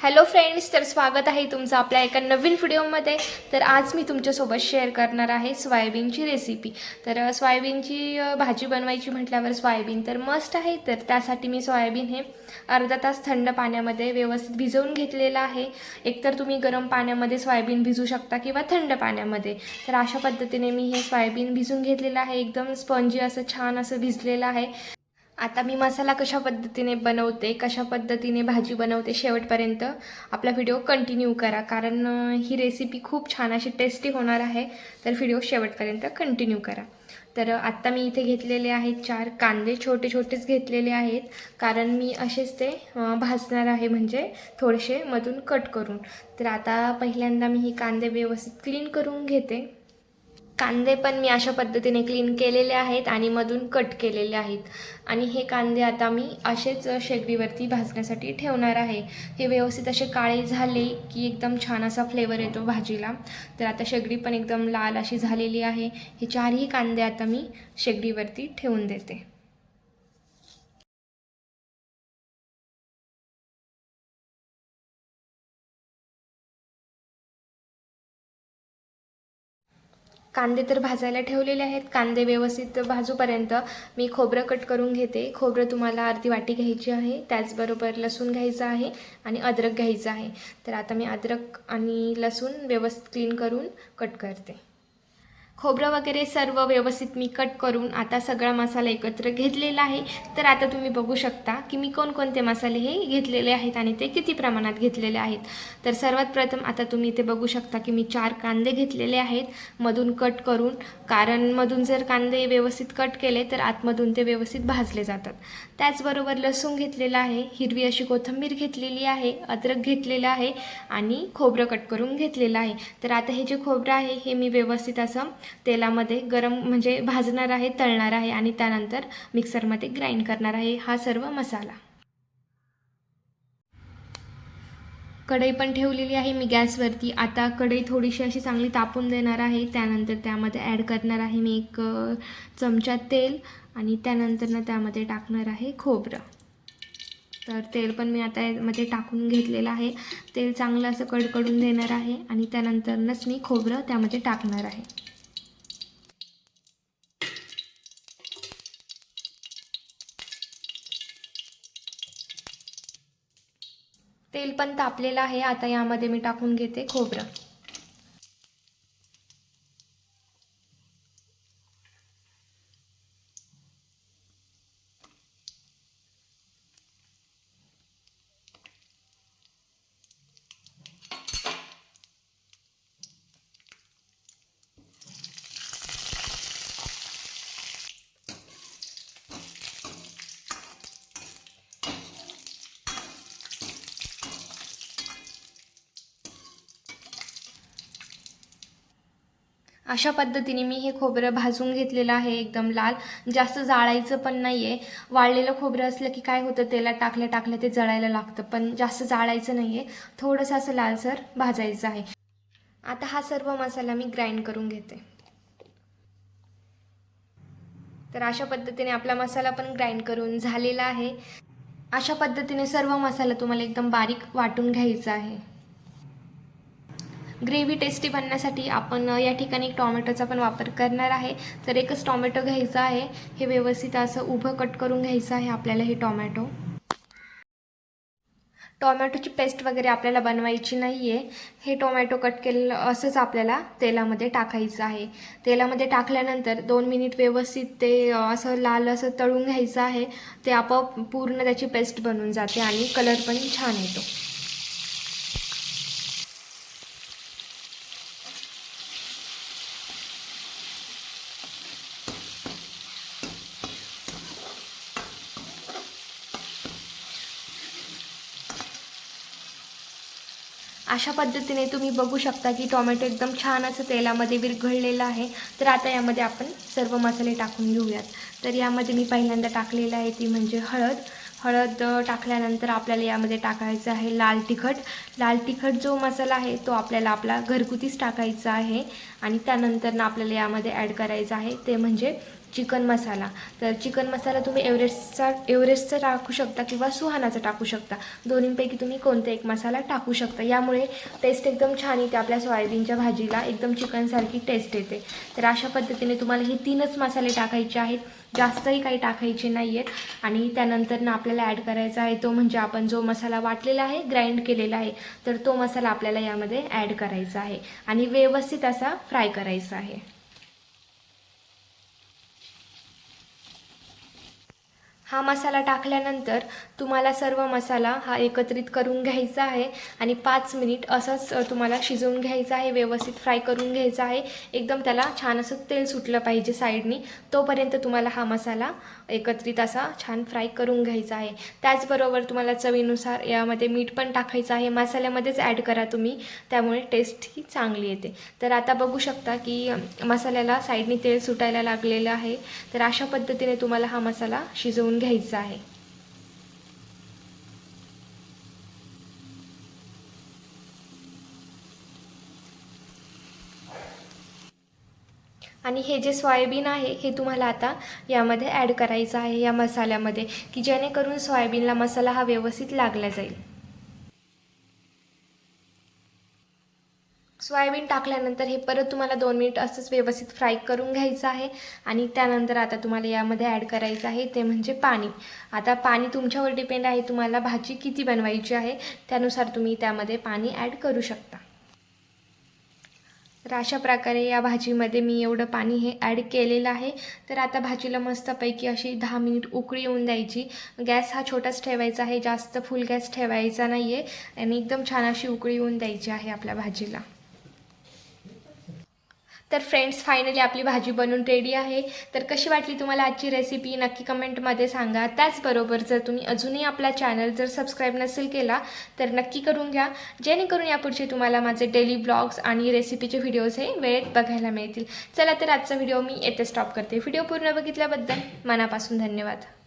Hello friends, तर स्वागत आहे तुमचं आपल्या एका नवीन व्हिडिओमध्ये. तर आज मी तुमच्यासोबत शेअर करणार आहे सोयाबीनची रेसिपी. तर सोयाबीनची भाजी बनवायची म्हटल्यावर सोयाबीन तर मस्ट आहे. तर त्यासाठी मी सोयाबीन हे अर्धा तास थंड पाण्यामध्ये व्यवस्थित भिजवून घेतलेलं आहे. एकतर तुम्ही गरम पाण्यामध्ये सोयाबीन भिजू शकता किंवा थंड पाण्यामध्ये. तर अशा पद्धतीने मी हे सोयाबीन भिजून घेतलेलं आहे. एकदम स्पंजी असं छान असं भिजलेलं आहे. आता मी मसाला कशा पद्धतीने बनवते, कशा पद्धतीने भाजी बनवते, शेवटपर्यंत आपला व्हिडिओ कंटिन्यू करा, कारण ही रेसिपी खूप छान अशी टेस्टी होणार आहे. तर व्हिडिओ शेवटपर्यंत कंटिन्यू करा. तर आत्ता मी इथे घेतलेले आहेत 4 कांदे, छोटे छोटेच घेतलेले आहेत, कारण मी असेच ते भाजणार आहे, म्हणजे थोडेसे मधून कट करून. तर आता पहिल्यांदा मी ही कांदे व्यवस्थित क्लीन करून घेते. कांदे पण मी अशा पद्धतीने क्लीन केलेले आहेत आणि मधून कट केलेले आहेत. आणि हे कांदे आता मी असेच शेगडीवरती भाजण्यासाठी ठेवणार आहे. हे व्यवस्थित असे काळे झाले की एकदम छान असा फ्लेवर येतो भाजीला. तर आता शेगडी पण एकदम लाल अशी झालेली आहे. हे 4ही कांदे आता मी शेगडीवरती ठेवून देते. कांदे तर भाजायला ठेवलेले आहेत. कांदे व्यवस्थित भाजूपर्यंत मी खोबरं कट करून घेते. खोबरं तुम्हाला अर्धी वाटी घ्यायची आहे. त्याचबरोबर लसूण घ्यायचं आहे आणि अद्रक घ्यायचं आहे. तर आता मी अद्रक आणि लसूण व्यवस्थित क्लीन करून कट करते. खोबरं वगैरे सर्व व्यवस्थित मी कट करून आता सगळा मसाला एकत्र घेतलेला आहे. तर आता तुम्ही बघू शकता की मी कोणकोणते मसाले हे घेतलेले आहेत आणि ते किती प्रमाणात घेतलेले आहेत. तर सर्वात प्रथम आता तुम्ही इथे बघू शकता की मी 4 कांदे घेतलेले आहेत मधून कट करून, कारण मधून जर कांदे व्यवस्थित कट केले तर आतमधून ते व्यवस्थित भाजले जातात. त्याचबरोबर लसूण घेतलेला आहे, हिरवी अशी कोथिंबीर घेतलेली आहे, अद्रक घेतलेलं आहे आणि खोबरं कट करून घेतलेलं आहे. तर आता हे जे खोबरं आहे हे मी व्यवस्थित असं तेलामध्ये गरम म्हणजे भाजणार आहे, तळणार आहे आणि त्यानंतर मिक्सरमध्ये ग्राइंड करणार आहे हा सर्व मसाला. कढई पण ठेवलेली आहे मी गॅसवरती. आता कढई थोडीशी अशी चांगली तापून देणार आहे. त्यानंतर त्यामध्ये ॲड करणार आहे मी 1 चमचा तेल आणि त्यानंतर त्यामध्ये टाकणार आहे खोबरं. तर तेल पण मी आता यामध्ये टाकून घेतलेलं आहे. तेल चांगलं असं कडकडून देणार आहे आणि त्यानंतरच मी खोबरं त्यामध्ये टाकणार आहे. तेल पण तापलेलं आहे. आता यामध्ये मी टाकून घेते खोबरं. अशा पद्धतीने मी हे खोबरं भाजून घेतलेलं आहे एकदम लाल. जास्त जाळायचं पण नाही आहे. वाळलेलं खोबरं असलं की काय होतं, तेलात टाकल्या टाकल्या ते जळायला लागतं, पण जास्त जाळायचं नाही आहे. थोडंसं असं लालसर भाजायचं आहे. आता हा सर्व मसाला मी ग्राइंड करून घेते. तर अशा पद्धतीने आपला मसाला पण ग्राइंड करून झालेला आहे. अशा पद्धतीने सर्व मसाला तुम्हाला एकदम बारीक वाटून घ्यायचा आहे. ग्रेव्ही टेस्टी बनण्यासाठी आपण या ठिकाणी टोमॅटोचा पण वापर करणार आहे. तर एकच टोमॅटो घ्यायचा आहे. हे व्यवस्थित असं उभं कट करून घ्यायचं आहे आपल्याला. हे टोमॅटोची पेस्ट वगैरे आपल्याला बनवायची नाही आहे. हे टोमॅटो कट केलेलं असंच आपल्याला तेलामध्ये टाकायचं आहे. तेलामध्ये टाकल्यानंतर 2 मिनिट व्यवस्थित ते असं लाल असं तळून घ्यायचं आहे. ते आपोआप पूर्ण त्याची पेस्ट बनून जाते आणि कलर पण छान येतो. अशा पद्धतीने तुम्ही बघू शकता की टोमॅटो एकदम छान असं तेलामध्ये विरघळलेलं आहे. तर आता यामध्ये आपण सर्व मसाले टाकून घेऊयात. तर यामध्ये मी पहिल्यांदा टाकलेलं आहे ती म्हणजे हळद. हळद टाकल्यानंतर आपल्याला यामध्ये टाकायचं आहे लाल तिखट. लाल तिखट जो मसाला आहे तो आपल्याला आपला घरगुतीच टाकायचा आहे. आणि त्यानंतर आपल्याला यामध्ये ॲड करायचं आहे ते म्हणजे चिकन मसाला. तर चिकन मसाला तुम्ही एव्हरेस्टचा टाकू शकता किंवा सुहानाचा टाकू शकता. दोन्हींपैकी तुम्ही कोणता एक मसाला टाकू शकता. यामुळे टेस्ट एकदम छान येते. आपल्या सोयाबीनच्या भाजीला एकदम चिकनसारखी टेस्ट येते. तर अशा पद्धतीने तुम्हाला हे 3च मसाले टाकायचे आहेत, जास्तही काही टाकायचे नाही आहेत. आणि त्यानंतर ना आपल्याला ॲड करायचा आहे तो म्हणजे आपण जो मसाला वाटलेला आहे, ग्राइंड केलेला आहे, तर तो मसाला आपल्याला यामध्ये ॲड करायचा आहे आणि व्यवस्थित असा फ्राय करायचा आहे. हा मसाला टाकल्यानंतर तुम्हाला सर्व मसाला हा एकत्रित करून घ्यायचा आहे आणि 5 मिनिट असंच तुम्हाला शिजवून घ्यायचं आहे, व्यवस्थित फ्राय करून घ्यायचा आहे. एकदम त्याला छान असं तेल सुटलं पाहिजे साईडनी, तोपर्यंत तुम्हाला हा मसाला एकत्रित असा छान फ्राय करून घ्यायचा आहे. त्याचबरोबर तुम्हाला चवीनुसार यामध्ये मीठ पण टाकायचं आहे. मसाल्यामध्येच ॲड करा तुम्ही, त्यामुळे टेस्ट ही चांगली येते. तर आता बघू शकता की मसाल्याला साईडनी तेल सुटायला लागलेलं आहे. तर अशा पद्धतीने तुम्हाला हा मसाला शिजवून घ्यायचा आहे. आणि हे जे सोयाबीन आहे हे तुम्हाला आता यामध्ये ॲड करायचं आहे या मसाल्यामध्ये, की जेणेकरून सोयाबीनला मसाला हा व्यवस्थित लागला जाईल. सोयाबीन टाकल्यानंतर हे परत तुम्हाला 2 मिनिट असंच व्यवस्थित फ्राय करून घ्यायचं आहे. आणि त्यानंतर आता तुम्हाला यामध्ये ॲड करायचं आहे ते म्हणजे पाणी. आता पाणी तुमच्यावर डिपेंड आहे, तुम्हाला भाजी किती बनवायची आहे त्यानुसार तुम्ही त्यामध्ये पाणी ॲड करू शकता. तर अशा प्रकारे या भाजीमध्ये मी एवढं पाणी हे ॲड केलेलं आहे. तर आता भाजीला मस्तपैकी अशी 10 मिनिट उकळी येऊन द्यायची. गॅस हा छोटाच ठेवायचा आहे, जास्त फुल गॅस ठेवायचा नाही आहे आणि एकदम छान अशी उकळी येऊन द्यायची आहे आपल्या भाजीला. तर फ्रेंड्स, फायनली आपली भाजी बनून रेडी आहे. तर कशी वाटली तुम्हाला आजची रेसिपी नक्की कमेंटमध्ये सांगा. त्याचबरोबर जर तुम्ही अजूनही आपला चॅनल जर सबस्क्राईब नसेल केला तर नक्की करून घ्या, जेणेकरून यापुढचे तुम्हाला माझे डेली ब्लॉग्स आणि रेसिपीचे व्हिडिओज हे वेळेत बघायला मिळतील. चला तर आजचा व्हिडिओ मी येथे स्टॉप करते. व्हिडिओ पूर्ण बघितल्याबद्दल मनापासून धन्यवाद.